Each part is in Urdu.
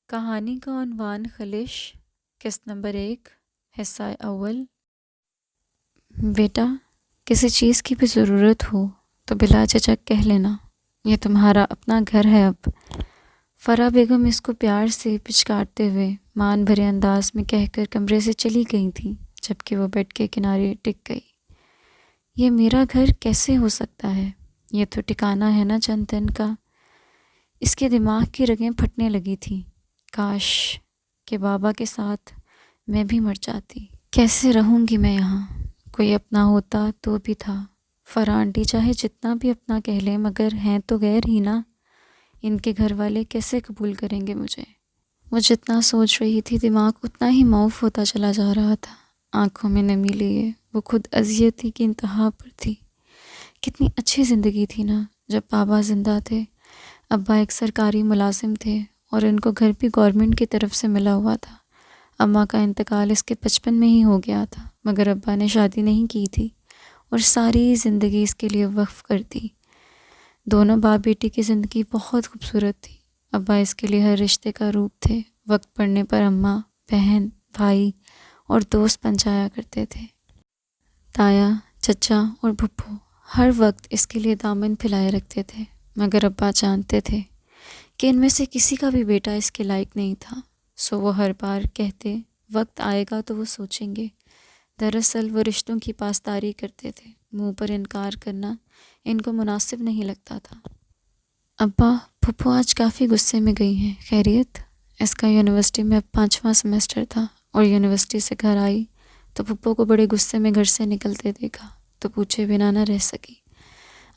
کہانی کا عنوان خلش، قسط نمبر 1، حصہ اول۔ بیٹا، کسی چیز کی بھی ضرورت ہو تو بلا جھجک کہہ لینا، یہ تمہارا اپنا گھر ہے۔ اب فرح بیگم اس کو پیار سے پچکارتے ہوئے مان بھرے انداز میں کہہ کر کمرے سے چلی گئی تھیں، جبکہ وہ بیڈ کے کنارے ٹک گئی۔ یہ میرا گھر کیسے ہو سکتا ہے؟ یہ تو ٹھکانہ ہے نا چند دن کا۔ اس کے دماغ کی رگیں پھٹنے لگی تھیں۔ کاش کہ بابا کے ساتھ میں بھی مر جاتی۔ کیسے رہوں گی میں یہاں؟ کوئی اپنا ہوتا تو بھی تھا۔ فرح آنٹی چاہے جتنا بھی اپنا کہہ لیں مگر ہیں تو غیر ہی نا۔ ان کے گھر والے کیسے قبول کریں گے مجھے؟ وہ جتنا سوچ رہی تھی دماغ اتنا ہی معاف ہوتا چلا جا رہا تھا۔ آنکھوں میں نمی لیے وہ خود اذیتی کی انتہا پر تھی۔ کتنی اچھی زندگی تھی نا جب بابا زندہ تھے۔ ابا ایک سرکاری ملازم تھے اور ان کو گھر بھی گورنمنٹ کی طرف سے ملا ہوا تھا۔ اماں کا انتقال اس کے 55 میں ہی ہو گیا تھا، مگر ابا نے شادی نہیں کی تھی اور ساری زندگی اس کے لیے وقف کر دی۔ دونوں باپ بیٹی کی زندگی بہت خوبصورت تھی۔ ابا اس کے لیے ہر رشتے کا روپ تھے۔ وقت پڑنے پر اماں، بہن، بھائی اور دوست بن جایا کرتے تھے۔ تایا، چچا اور پھپھو ہر وقت اس کے لیے دامن پھیلائے رکھتے تھے، مگر ابا جانتے تھے کہ ان میں سے کسی کا بھی بیٹا اس کے لائق نہیں تھا، سو وہ ہر بار کہتے وقت آئے گا تو وہ سوچیں گے۔ دراصل وہ رشتوں کی پاسداری کرتے تھے، منہ پر انکار کرنا ان کو مناسب نہیں لگتا تھا۔ ابا، پھپھو آج کافی غصے میں گئی ہیں، خیریت؟ اس کا یونیورسٹی میں اب 5واں سیمسٹر تھا اور یونیورسٹی سے گھر آئی تو پھپھو کو بڑے غصے میں گھر سے نکلتے دیکھا تو پوچھے بنا نہ رہ سکی۔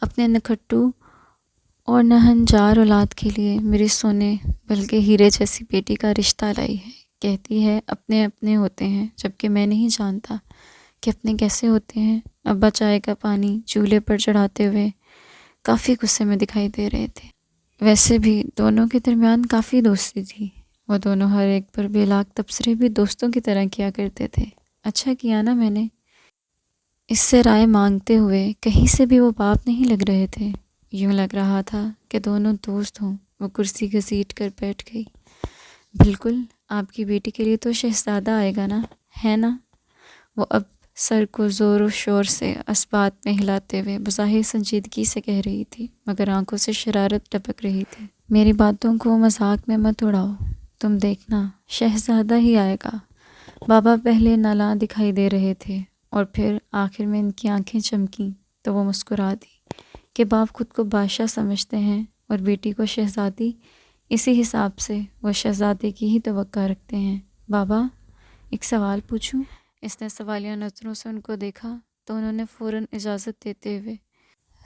اپنے نکھٹو اور نہنجار اولاد کے لیے میری سونے بلکہ ہیرے جیسی بیٹی کا رشتہ لائی ہے۔ کہتی ہے اپنے اپنے ہوتے ہیں، جبکہ میں نہیں جانتا کہ اپنے کیسے ہوتے ہیں۔ ابا چائے کا پانی چولہے پر چڑھاتے ہوئے کافی غصے میں دکھائی دے رہے تھے۔ ویسے بھی دونوں کے درمیان کافی دوستی تھی۔ وہ دونوں ہر ایک پر بے لاگ تبصرے بھی دوستوں کی طرح کیا کرتے تھے۔ اچھا کیا نا میں نے اس سے رائے مانگتے ہوئے۔ کہیں سے بھی وہ باپ نہیں لگ رہے تھے، یوں لگ رہا تھا کہ دونوں دوست ہوں۔ وہ کرسی گھسیٹ کر بیٹھ گئی۔ بالکل، آپ کی بیٹی کے لیے تو شہزادہ آئے گا نا، ہے نا؟ وہ اب سر کو زور و شور سے اثبات میں ہلاتے ہوئے بظاہر سنجیدگی سے کہہ رہی تھی، مگر آنکھوں سے شرارت ٹپک رہی تھی۔ میری باتوں کو مذاق میں مت اڑاؤ، تم دیکھنا شہزادہ ہی آئے گا۔ بابا پہلے نالاں دکھائی دے رہے تھے اور پھر آخر میں ان کی آنکھیں چمکیں تو وہ مسکرا دی کہ باپ خود کو بادشاہ سمجھتے ہیں اور بیٹی کو شہزادی، اسی حساب سے وہ شہزادے کی ہی توقع رکھتے ہیں۔ بابا، ایک سوال پوچھوں؟ اس نے سوالیہ نظروں سے ان کو دیکھا تو انہوں نے فوراً اجازت دیتے ہوئے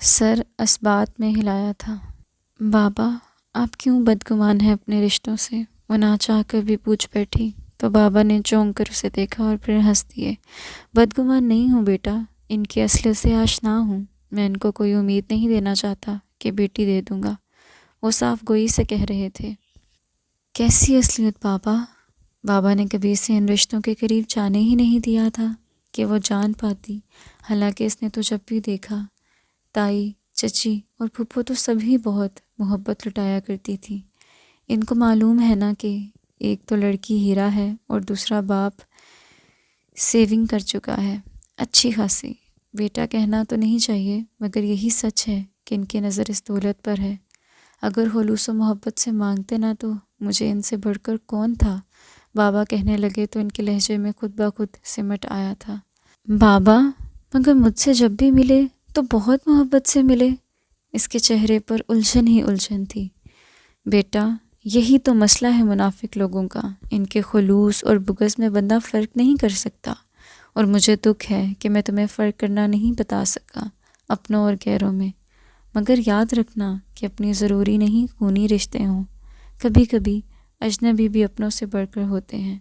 سر اثبات میں ہلایا تھا۔ بابا، آپ کیوں بدگمان ہیں اپنے رشتوں سے؟ وہ نہ چاہ کر بھی پوچھ بیٹھی تو بابا نے چونک کر اسے دیکھا اور پھر ہنس دیے۔ بدگمان نہیں ہوں بیٹا، ان کی اصلیت سے آشنا ہوں۔ میں ان کو کوئی امید نہیں دینا چاہتا کہ بیٹی دے دوں گا، وہ صاف گوئی سے کہہ رہے تھے۔ کیسی اصلیت بابا؟ بابا نے کبھی اسے ان رشتوں کے قریب جانے ہی نہیں دیا تھا کہ وہ جان پاتی، حالانکہ اس نے تو جب بھی دیکھا تائی، چچی اور پھپھو تو سبھی بہت محبت لٹایا کرتی تھی۔ ان کو معلوم ہے نا کہ ایک تو لڑکی ہیرا ہے اور دوسرا باپ سیونگ کر چکا ہے اچھی خاصی۔ بیٹا کہنا تو نہیں چاہیے مگر یہی سچ ہے کہ ان کی نظر اس دولت پر ہے۔ اگر خلوص و محبت سے مانگتے نا تو مجھے ان سے بڑھ کر کون تھا؟ بابا کہنے لگے تو ان کے لہجے میں خود بخود سمٹ آیا تھا۔ بابا، مگر مجھ سے جب بھی ملے تو بہت محبت سے ملے۔ اس کے چہرے پر الجھن ہی الجھن تھی۔ بیٹا، یہی تو مسئلہ ہے منافق لوگوں کا، ان کے خلوص اور بغض میں بندہ فرق نہیں کر سکتا، اور مجھے دکھ ہے کہ میں تمہیں فرق کرنا نہیں بتا سکا اپنوں اور غیروں میں۔ مگر یاد رکھنا کہ اپنی ضروری نہیں خونی رشتے ہوں، کبھی کبھی اجنبی بھی اپنوں سے بڑھ کر ہوتے ہیں،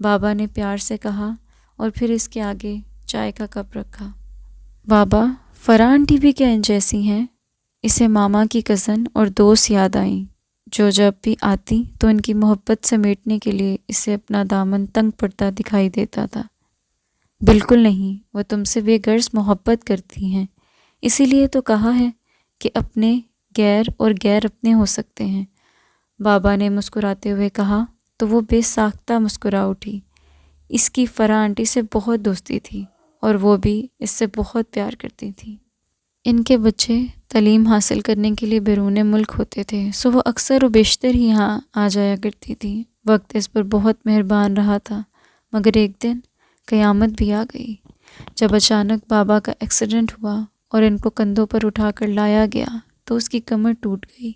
بابا نے پیار سے کہا اور پھر اس کے آگے چائے کا کپ رکھا۔ بابا، فرح آنٹی بھی کیا ان جیسی ہیں؟ اسے ماما کی کزن اور دوست یاد آئیں جو جب بھی آتی تو ان کی محبت سمیٹنے کے لیے اسے اپنا دامن تنگ پڑتا دکھائی دیتا تھا۔ بالکل نہیں، وہ تم سے بے غرض محبت کرتی ہیں، اسی لیے تو کہا ہے کہ اپنے غیر اور غیر اپنے ہو سکتے ہیں۔ بابا نے مسکراتے ہوئے کہا تو وہ بے ساختہ مسکرا اٹھی۔ اس کی فرح آنٹی سے بہت دوستی تھی اور وہ بھی اس سے بہت پیار کرتی تھی۔ ان کے بچے تعلیم حاصل کرنے کے لیے بیرون ملک ہوتے تھے، سو وہ اکثر و بیشتر ہی یہاں آ جایا کرتی تھی۔ وقت اس پر بہت مہربان رہا تھا، مگر ایک دن قیامت بھی آ گئی جب اچانک بابا کا ایکسیڈنٹ ہوا اور ان کو کندھوں پر اٹھا کر لایا گیا تو اس کی کمر ٹوٹ گئی۔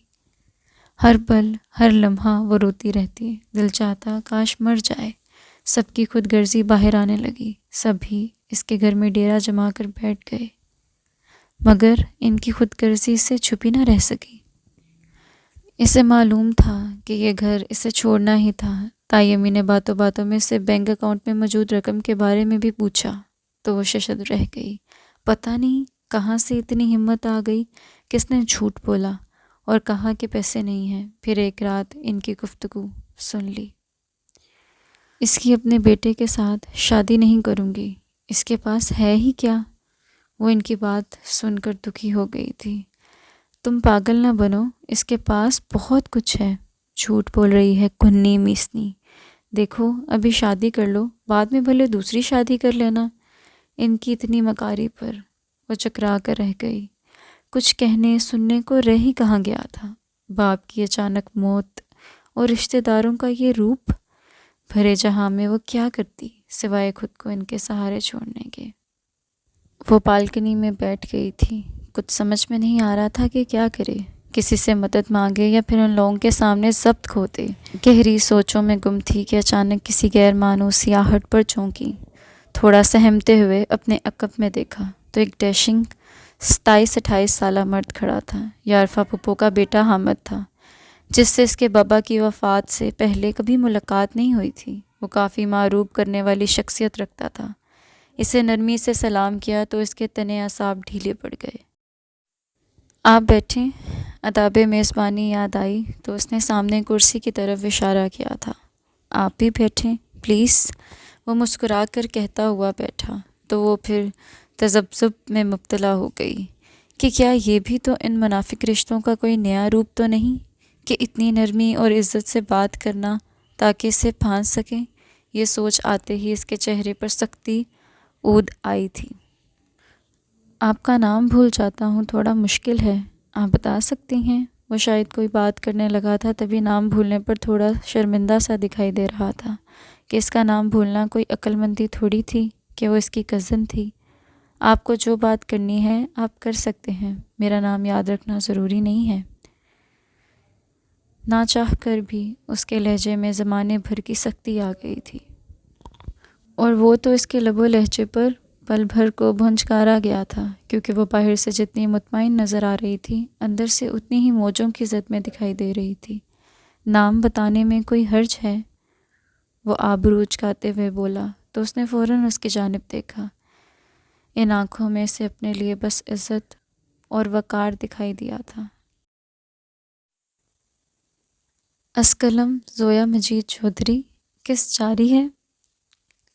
ہر پل ہر لمحہ وہ روتی رہتی، دل چاہتا کاش مر جائے۔ سب کی خود غرضی باہر آنے لگی، سب ہی اس کے گھر میں ڈیرا جما کر بیٹھ گئے، مگر ان کی خود غرضی سے چھپی نہ رہ سکی۔ اسے معلوم تھا کہ یہ گھر اسے چھوڑنا ہی تھا۔ تائی امی نے باتوں باتوں میں سے بینک اکاؤنٹ میں موجود رقم کے بارے میں بھی پوچھا تو وہ ششد رہ گئی۔ پتہ نہیں کہاں سے اتنی ہمت آ گئی، کس نے جھوٹ بولا اور کہا کہ پیسے نہیں ہیں۔ پھر ایک رات ان کی گفتگو سن لی۔ اس کی اپنے بیٹے کے ساتھ شادی نہیں کروں گی، اس کے پاس ہے ہی کیا؟ وہ ان کی بات سن کر دکھی ہو گئی تھی۔ تم پاگل نہ بنو، اس کے پاس بہت کچھ ہے۔ جھوٹ بول رہی ہے کنی میسنی، دیکھو ابھی شادی کر لو، بعد میں بھلے دوسری شادی کر لینا۔ ان کی اتنی مکاری پر وہ چکرا کر رہ گئی۔ کچھ کہنے سننے کو رہ ہی کہاں گیا تھا۔ باپ کی اچانک موت اور رشتہ داروں کا یہ روپ بھرے جہاں میں وہ کیا کرتی سوائے خود کو ان کے سہارے چھوڑنے کے۔ وہ بالکنی میں بیٹھ گئی تھی، کچھ سمجھ میں نہیں آ رہا تھا کہ کیا کرے، کسی سے مدد مانگے یا پھر ان لوگوں کے سامنے ضبط کھوتے۔ گہری سوچوں میں گم تھی کہ اچانک کسی غیر مانوس سیاہٹ پر چونکی۔ تھوڑا سہمتے ہوئے اپنے عقب میں دیکھا تو ایک ڈیشنگ 27-28 سالہ مرد کھڑا تھا۔ یہ عارفہ پھپھو کا بیٹا حامد تھا، جس سے اس کے بابا کی وفات سے پہلے کبھی ملاقات نہیں ہوئی تھی۔ وہ کافی معروب کرنے والی شخصیت رکھتا تھا۔ اسے نرمی سے سلام کیا تو اس کے تنے اعصاب ڈھیلے پڑ گئے۔ آپ بیٹھیں۔ آداب میزبانی یاد آئی تو اس نے سامنے کرسی کی طرف اشارہ کیا تھا۔ آپ بھی بیٹھیں پلیز۔ وہ مسکرا کر کہتا ہوا بیٹھا تو وہ پھر تذبذب میں مبتلا ہو گئی کہ کیا یہ بھی تو ان منافق رشتوں کا کوئی نیا روپ تو نہیں کہ اتنی نرمی اور عزت سے بات کرنا تاکہ اسے پھانس سکیں۔ یہ سوچ آتے ہی اس کے چہرے پر سختی عود آئی تھی۔ آپ کا نام بھول جاتا ہوں، تھوڑا مشکل ہے، آپ بتا سکتی ہیں؟ وہ شاید کوئی بات کرنے لگا تھا، تبھی نام بھولنے پر تھوڑا شرمندہ سا دکھائی دے رہا تھا کہ اس کا نام بھولنا کوئی عقل مندی تھوڑی تھی کہ وہ اس کی کزن تھی۔ آپ کو جو بات کرنی ہے آپ کر سکتے ہیں، میرا نام یاد رکھنا ضروری نہیں ہے۔ نہ چاہ کر بھی اس کے لہجے میں زمانے بھر کی سختی آ گئی تھی، اور وہ تو اس کے لب و لہجے پر پل بھر کو بھنجکارا گیا تھا، کیونکہ وہ باہر سے جتنی مطمئن نظر آ رہی تھی اندر سے اتنی ہی موجوں کی زد میں دکھائی دے رہی تھی۔ نام بتانے میں کوئی حرج ہے؟ وہ آبرو اچکاتے ہوئے بولا تو اس نے فوراً اس کی جانب دیکھا۔ ان آنکھوں میں سے اپنے لیے بس عزت اور وقار دکھائی دیا تھا۔ اسکلم زویا مجید چودھری۔ قسط جاری ہے۔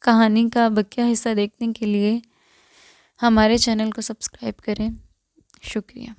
کہانی کا بقیہ حصہ دیکھنے کے لیے ہمارے چینل کو سبسکرائب کریں۔ شکریہ۔